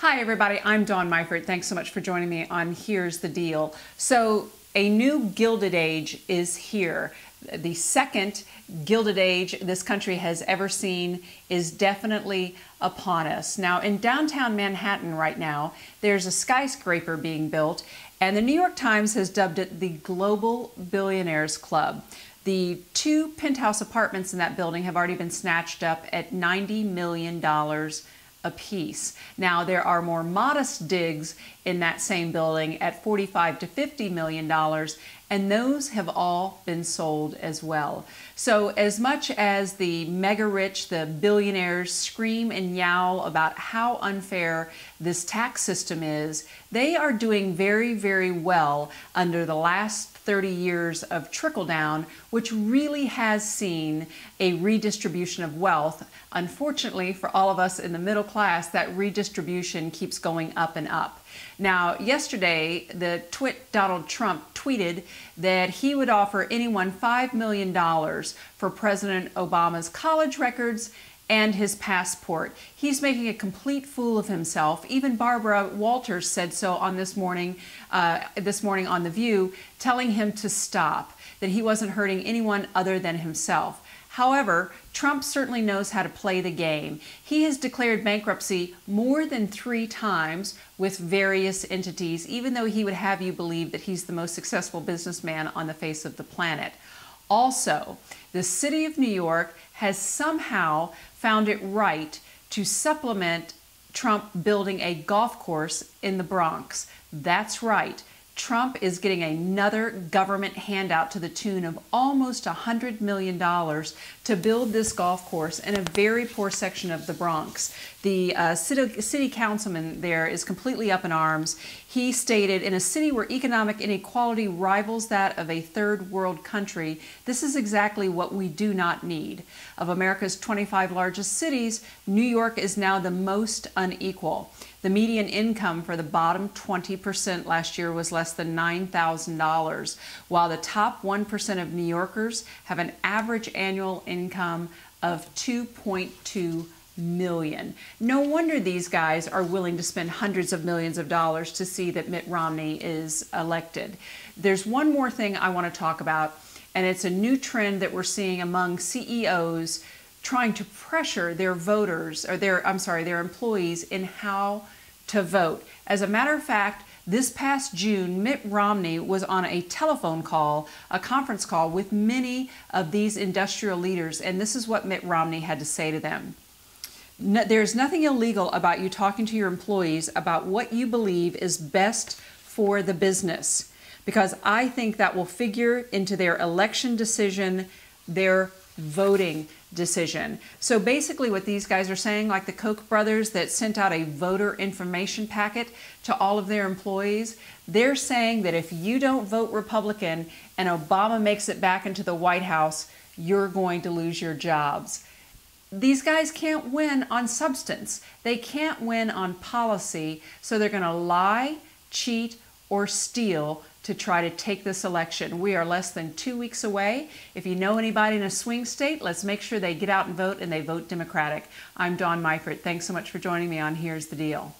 Hi everybody, I'm Dawn Meifert. Thanks so much for joining me on Here's the Deal. So a new Gilded Age is here. The second Gilded Age this country has ever seen is definitely upon us. Now in downtown Manhattan right now, there's a skyscraper being built, and the New York Times has dubbed it the Global Billionaires Club. The two penthouse apartments in that building have already been snatched up at $90 million a piece. Now there are more modest digs in that same building at $45 to $50 million, and those have all been sold as well. So as much as the mega rich, the billionaires scream and yowl about how unfair this tax system is, they are doing very, very well under the last 30 years of trickle down, which really has seen a redistribution of wealth. Unfortunately for all of us in the middle class, that redistribution keeps going up and up. Now, yesterday, Donald Trump tweeted that he would offer anyone $5 million for President Obama's college records and his passport. He's making a complete fool of himself. Even Barbara Walters said so on this morning on The View, telling him to stop, that he wasn't hurting anyone other than himself. However, Trump certainly knows how to play the game. He has declared bankruptcy more than 3 times with various entities, even though he would have you believe that he's the most successful businessman on the face of the planet. Also, the city of New York has somehow found it right to supplement Trump building a golf course in the Bronx. That's right. Trump is getting another government handout to the tune of almost $100 million to build this golf course in a very poor section of the Bronx. The city councilman there is completely up in arms. He stated, in a city where economic inequality rivals that of a third world country, this is exactly what we do not need. Of America's 25 largest cities, New York is now the most unequal. The median income for the bottom 20% last year was less than $9,000, while the top 1% of New Yorkers have an average annual income of $2.2 million. No wonder these guys are willing to spend hundreds of millions of dollars to see that Mitt Romney is elected. There's one more thing I want to talk about, and it's a new trend that we're seeing among CEOs trying to pressure their voters, or their employees in how to vote. As a matter of fact, this past June, Mitt Romney was on a telephone call, a conference call with many of these industrial leaders, and this is what Mitt Romney had to say to them. There's nothing illegal about you talking to your employees about what you believe is best for the business, because I think that will figure into their election decision, their voting decision. So basically what these guys are saying, like the Koch brothers that sent out a voter information packet to all of their employees, they're saying that if you don't vote Republican and Obama makes it back into the White House, you're going to lose your jobs. These guys can't win on substance. They can't win on policy, so they're going to lie, cheat, or steal to try to take this election. We are less than 2 weeks away. If you know anybody in a swing state, let's make sure they get out and vote, and they vote Democratic. I'm Dawn Meifert. Thanks so much for joining me on Here's the Deal.